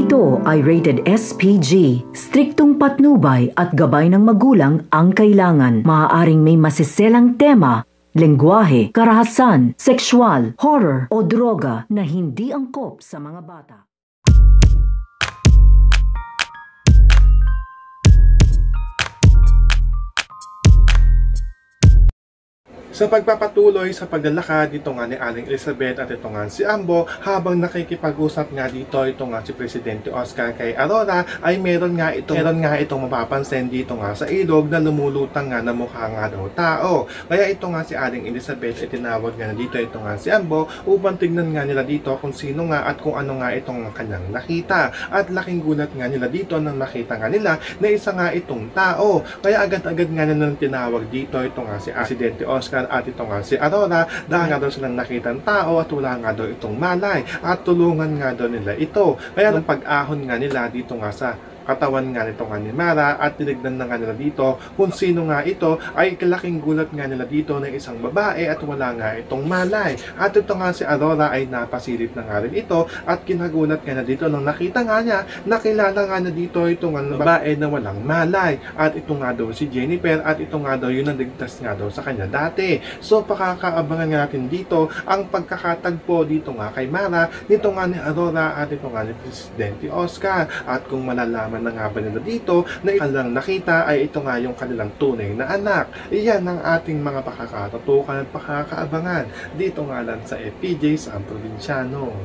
Ito ay rated SPG. Striktong patnubay at gabay ng magulang ang kailangan. Maaaring may masiselang tema, lengguwahe, karahasan, sexual, horror o droga na hindi angkop sa mga bata. Sa pagpapatuloy sa paglalakad dito nga ni Aling Elizabeth at ito nga si Ambo, habang nakikipag-usap nga dito ito nga si Presidente Oscar kay Aurora, ay meron nga itong mapapansin dito nga sa ilog na lumulutang nga na mukha nga daw tao. Kaya ito nga si Aling Elizabeth ay tinawag nga na dito ito nga si Ambo upang tignan nga nila dito kung sino nga at kung ano nga itong kanyang nakita. At laking gulat nga nila dito nang makita nga nila na isa nga itong tao. Kaya agad-agad nga nilang tinawag dito ito nga si Presidente Oscar at ito nga si Aurora dahil nga daw silang nakitang tao at wala nga daw itong malay at tulungan nga daw nila ito. Kaya nung pag-ahon nga nila dito nga sa katawan nga nito nga ni Mara at tinignan na nga nila dito kung sino nga ito, ay kalaking gulat nga nila dito na isang babae at wala nga itong malay. At ito nga si Aurora ay napasilip na nga rin ito at kinagulat nga na dito nung nakita nga niya, nakilala nga na dito ito nga babae na walang malay. At ito nga daw si Jennifer at ito nga daw yun ang ligtas nga daw sa kanya dati. So pakakaabangan nga natin dito ang pagkakatagpo dito nga kay Mara, nito nga ni Aurora at ito nga ni Presidente Oscar. At kung malalaman na nga ba nila dito na kanilang nakita ay ito nga yung kanilang tunay na anak. Iyan ang ating mga pakakatutukan at pakakaabangan dito nga lang sa FPJ sa Probinsyano.